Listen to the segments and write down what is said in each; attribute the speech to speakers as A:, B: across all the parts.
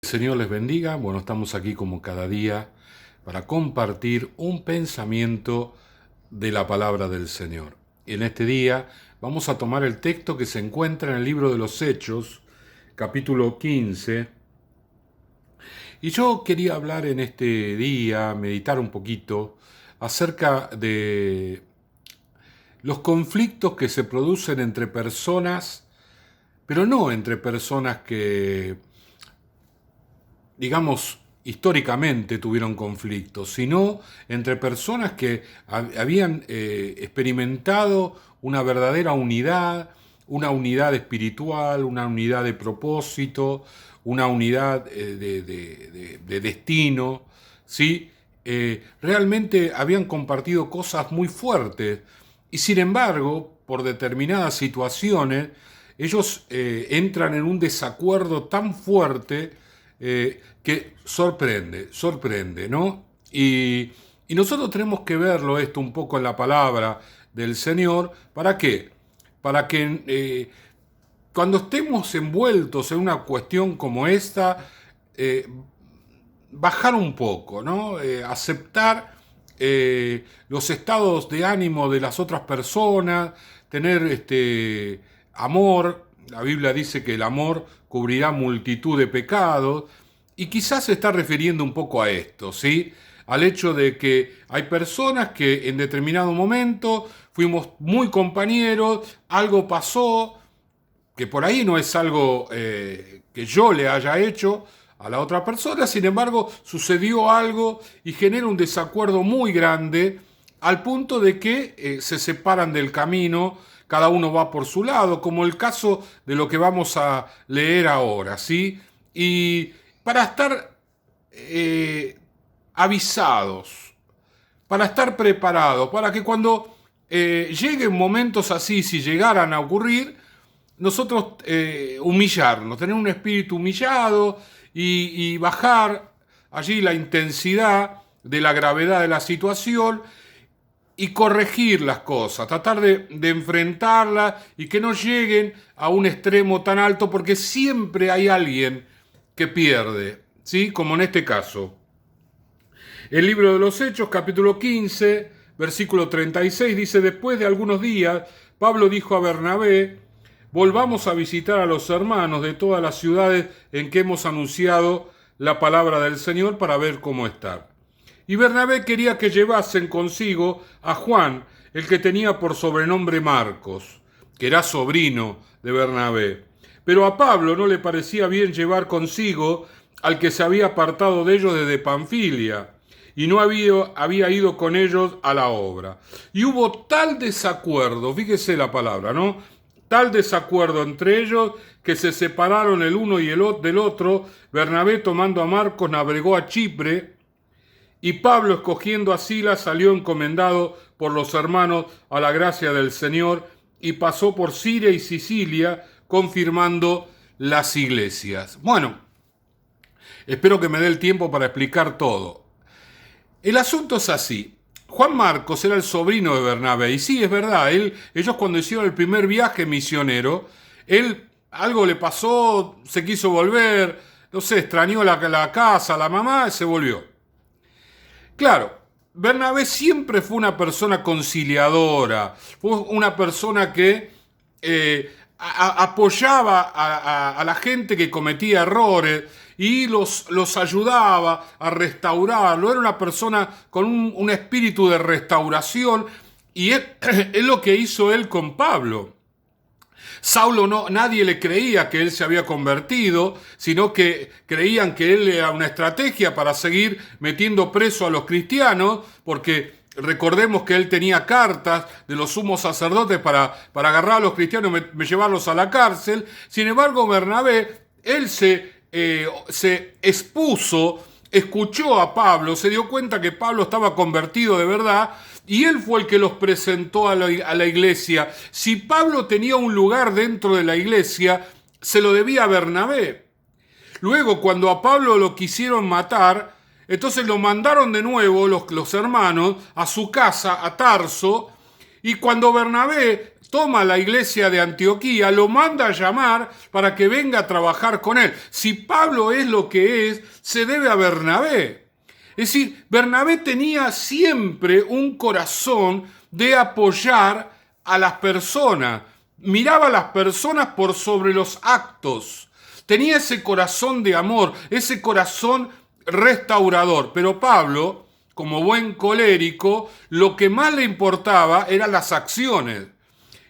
A: El Señor les bendiga. Bueno, estamos aquí como cada día para compartir un pensamiento de la palabra del Señor. Y en este día vamos a tomar el texto que se encuentra en el libro de los Hechos, capítulo 15. Y yo quería hablar en este día, meditar un poquito acerca de los conflictos que se producen entre personas, pero no entre personas que, digamos, históricamente tuvieron conflictos, sino entre personas que habían experimentado una verdadera unidad, una unidad espiritual, una unidad de propósito, una unidad de destino, ¿sí? Realmente habían compartido cosas muy fuertes y sin embargo, por determinadas situaciones, ellos entran en un desacuerdo tan fuerte que sorprende, ¿no? Y nosotros tenemos que verlo esto un poco en la palabra del Señor. ¿Para qué? Para que cuando estemos envueltos en una cuestión como esta, eh, bajar un poco, ¿no? Aceptar los estados de ánimo de las otras personas, tener amor. La Biblia dice que el amor cubrirá multitud de pecados, y quizás se está refiriendo un poco a esto, ¿sí? Al hecho de que hay personas que en determinado momento fuimos muy compañeros, algo pasó, que por ahí no es algo que yo le haya hecho a la otra persona, sin embargo sucedió algo y genera un desacuerdo muy grande al punto de que se separan del camino, cada uno va por su lado, como el caso de lo que vamos a leer ahora, ¿sí? Y para estar avisados, para estar preparados, para que cuando lleguen momentos así, si llegaran a ocurrir, nosotros humillarnos, tener un espíritu humillado y bajar allí la intensidad de la gravedad de la situación y corregir las cosas, tratar de enfrentarlas y que no lleguen a un extremo tan alto, porque siempre hay alguien que pierde, ¿sí? Como en este caso. El libro de los Hechos, capítulo 15, versículo 36, dice: después de algunos días, Pablo dijo a Bernabé: volvamos a visitar a los hermanos de todas las ciudades en que hemos anunciado la palabra del Señor para ver cómo están. Y Bernabé quería que llevasen consigo a Juan, el que tenía por sobrenombre Marcos, que era sobrino de Bernabé. Pero a Pablo no le parecía bien llevar consigo al que se había apartado de ellos desde Panfilia, y no había ido con ellos a la obra. Y hubo tal desacuerdo, fíjese la palabra, ¿no? Tal desacuerdo entre ellos que se separaron el uno y del otro. Bernabé, tomando a Marcos, navegó a Chipre, y Pablo, escogiendo a Silas, salió encomendado por los hermanos a la gracia del Señor, y pasó por Siria y Sicilia, confirmando las iglesias. Bueno, espero que me dé el tiempo para explicar todo. El asunto es así. Juan Marcos era el sobrino de Bernabé, y sí, es verdad, ellos cuando hicieron el primer viaje misionero, algo le pasó, se quiso volver, no sé, extrañó la casa, la mamá, y se volvió. Claro, Bernabé siempre fue una persona conciliadora, fue una persona que apoyaba a la gente que cometía errores y los ayudaba a restaurarlo. Era una persona con un espíritu de restauración, y es lo que hizo él con Pablo. Saulo nadie le creía que él se había convertido, sino que creían que él era una estrategia para seguir metiendo preso a los cristianos, porque recordemos que él tenía cartas de los sumos sacerdotes para agarrar a los cristianos y llevarlos a la cárcel. Sin embargo, Bernabé, él se expuso, escuchó a Pablo, se dio cuenta que Pablo estaba convertido de verdad, y él fue el que los presentó a la iglesia. Si Pablo tenía un lugar dentro de la iglesia, se lo debía a Bernabé. Luego, cuando a Pablo lo quisieron matar, entonces lo mandaron de nuevo los hermanos a su casa, a Tarso, y cuando Bernabé toma la iglesia de Antioquía, lo manda a llamar para que venga a trabajar con él. Si Pablo es lo que es, se debe a Bernabé. Es decir, Bernabé tenía siempre un corazón de apoyar a las personas. Miraba a las personas por sobre los actos. Tenía ese corazón de amor, ese corazón restaurador. Pero Pablo, como buen colérico, lo que más le importaba eran las acciones.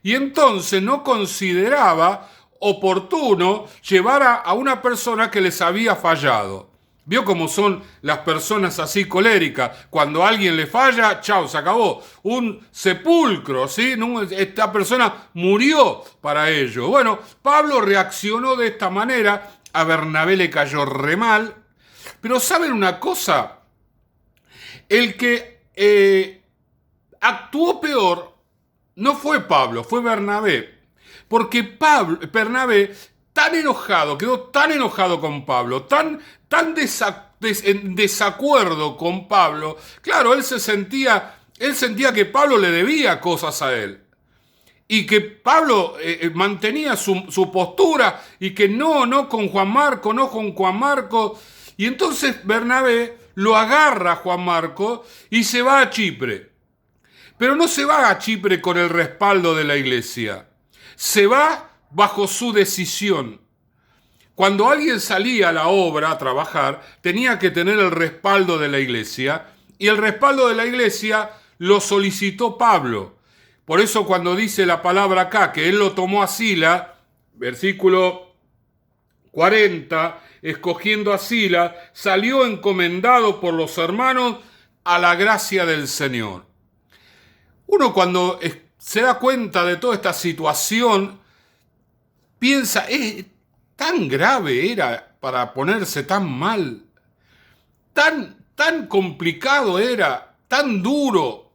A: Y entonces no consideraba oportuno llevar a una persona que les había fallado. ¿Vio cómo son las personas así coléricas? Cuando a alguien le falla, chao, se acabó. Un sepulcro, ¿sí? Esta persona murió para ello. Bueno, Pablo reaccionó de esta manera. A Bernabé le cayó re mal. Pero ¿saben una cosa? El que actuó peor no fue Pablo, fue Bernabé. Porque Bernabé, quedó tan enojado con Pablo, tan en desacuerdo con Pablo. Claro, él sentía que Pablo le debía cosas a él. Y que Pablo mantenía su postura y que no con Juan Marco, no con Juan Marco. Y entonces Bernabé lo agarra a Juan Marco y se va a Chipre. Pero no se va a Chipre con el respaldo de la iglesia. Se va bajo su decisión. Cuando alguien salía a la obra a trabajar, tenía que tener el respaldo de la iglesia. Y el respaldo de la iglesia lo solicitó Pablo. Por eso cuando dice la palabra acá, que él lo tomó a Sila, versículo 40, escogiendo a Sila, salió encomendado por los hermanos a la gracia del Señor. Uno cuando se da cuenta de toda esta situación, piensa, tan grave era para ponerse tan mal, tan complicado era, tan duro.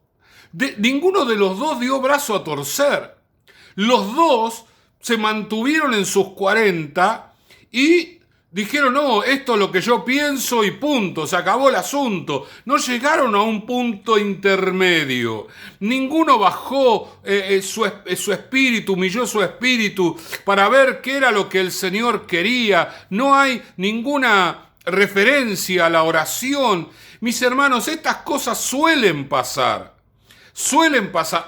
A: Ninguno de los dos dio brazo a torcer. Los dos se mantuvieron en sus 40 y dijeron, no, esto es lo que yo pienso y punto, se acabó el asunto. No llegaron a un punto intermedio. Ninguno bajó su espíritu, humilló su espíritu para ver qué era lo que el Señor quería. No hay ninguna referencia a la oración. Mis hermanos, estas cosas suelen pasar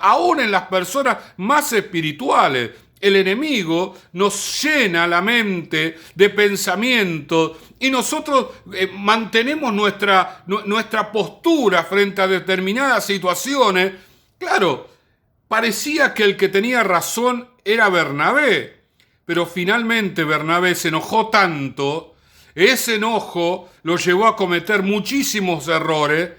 A: aún en las personas más espirituales. El enemigo nos llena la mente de pensamientos y nosotros mantenemos nuestra postura frente a determinadas situaciones. Claro, parecía que el que tenía razón era Bernabé, pero finalmente Bernabé se enojó tanto, ese enojo lo llevó a cometer muchísimos errores.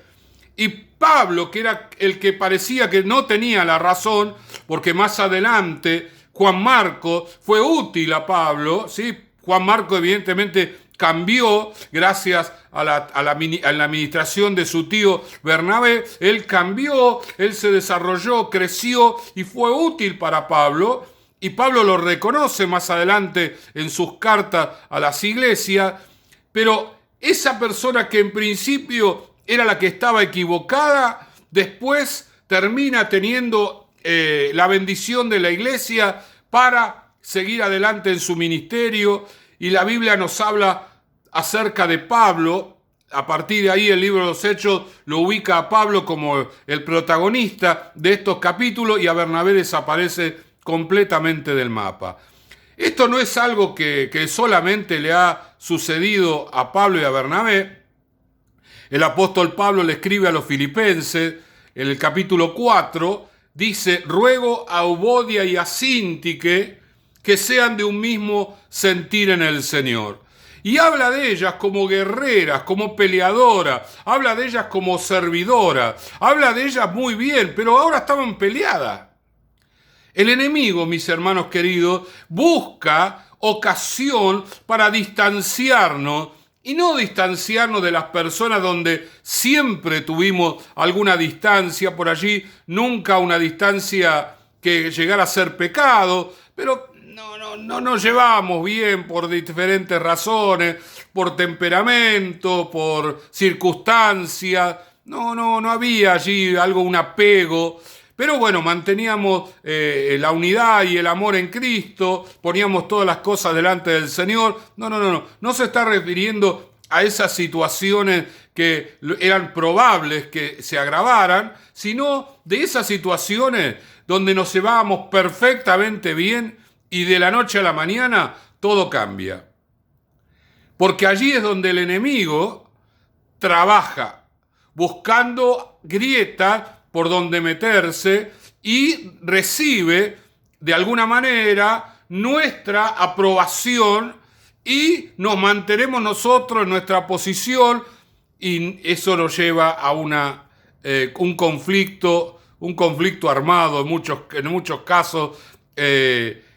A: Y Pablo, que era el que parecía que no tenía la razón, porque más adelante Juan Marco fue útil a Pablo, ¿sí? Juan Marco evidentemente cambió gracias a la administración de su tío Bernabé. Él cambió, él se desarrolló, creció y fue útil para Pablo. Y Pablo lo reconoce más adelante en sus cartas a las iglesias. Pero esa persona que en principio era la que estaba equivocada, después termina teniendo la bendición de la iglesia para seguir adelante en su ministerio. Y la Biblia nos habla acerca de Pablo. A partir de ahí el libro de los Hechos lo ubica a Pablo como el protagonista de estos capítulos y a Bernabé desaparece completamente del mapa. Esto no es algo que solamente le ha sucedido a Pablo y a Bernabé. El apóstol Pablo le escribe a los filipenses, en el capítulo 4, dice, ruego a Euodia y a Síntique que sean de un mismo sentir en el Señor. Y habla de ellas como guerreras, como peleadoras, habla de ellas como servidoras, habla de ellas muy bien, pero ahora estaban peleadas. El enemigo, mis hermanos queridos, busca ocasión para distanciarnos. Y no distanciarnos de las personas donde siempre tuvimos alguna distancia por allí, nunca una distancia que llegara a ser pecado, pero no nos llevamos bien por diferentes razones, por temperamento, por circunstancias, no había allí un apego, Pero bueno, manteníamos la unidad y el amor en Cristo, poníamos todas las cosas delante del Señor. No se está refiriendo a esas situaciones que eran probables que se agravaran, sino de esas situaciones donde nos llevábamos perfectamente bien y de la noche a la mañana todo cambia. Porque allí es donde el enemigo trabaja, buscando grietas por donde meterse y recibe de alguna manera nuestra aprobación y nos mantenemos nosotros en nuestra posición y eso nos lleva a un conflicto armado en muchos casos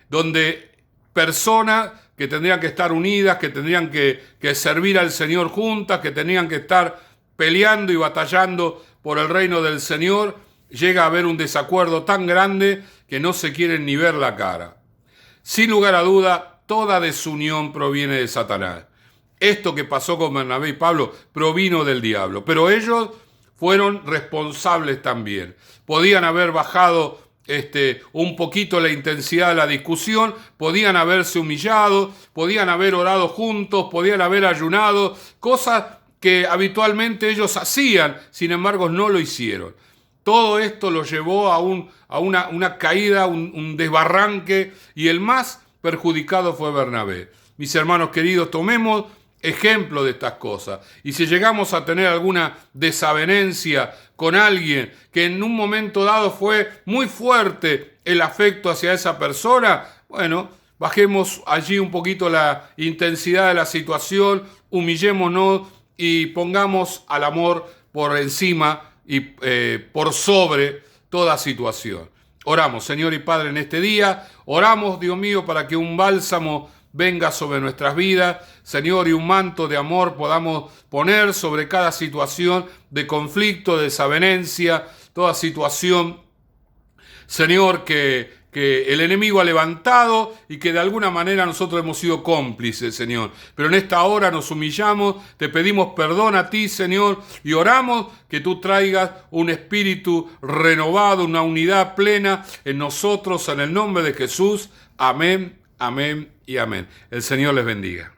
A: donde personas que tendrían que estar unidas, que tendrían que servir al Señor juntas, que tenían que estar peleando y batallando por el reino del Señor, llega a haber un desacuerdo tan grande que no se quieren ni ver la cara. Sin lugar a duda, toda desunión proviene de Satanás. Esto que pasó con Bernabé y Pablo provino del diablo, pero ellos fueron responsables también. Podían haber bajado un poquito la intensidad de la discusión, podían haberse humillado, podían haber orado juntos, podían haber ayunado, cosas que habitualmente ellos hacían, sin embargo no lo hicieron. Todo esto lo llevó a una caída, un desbarranque, y el más perjudicado fue Bernabé. Mis hermanos queridos, tomemos ejemplo de estas cosas. Y si llegamos a tener alguna desavenencia con alguien que en un momento dado fue muy fuerte el afecto hacia esa persona, bueno, bajemos allí un poquito la intensidad de la situación, humillémonos y pongamos al amor por encima y por sobre toda situación. Oramos, Señor y Padre, en este día. Oramos, Dios mío, para que un bálsamo venga sobre nuestras vidas, Señor, y un manto de amor podamos poner sobre cada situación de conflicto, de desavenencia, toda situación, Señor, que el enemigo ha levantado y que de alguna manera nosotros hemos sido cómplices, Señor. Pero en esta hora nos humillamos, te pedimos perdón a ti, Señor, y oramos que tú traigas un espíritu renovado, una unidad plena en nosotros, en el nombre de Jesús. Amén, amén y amén. El Señor les bendiga.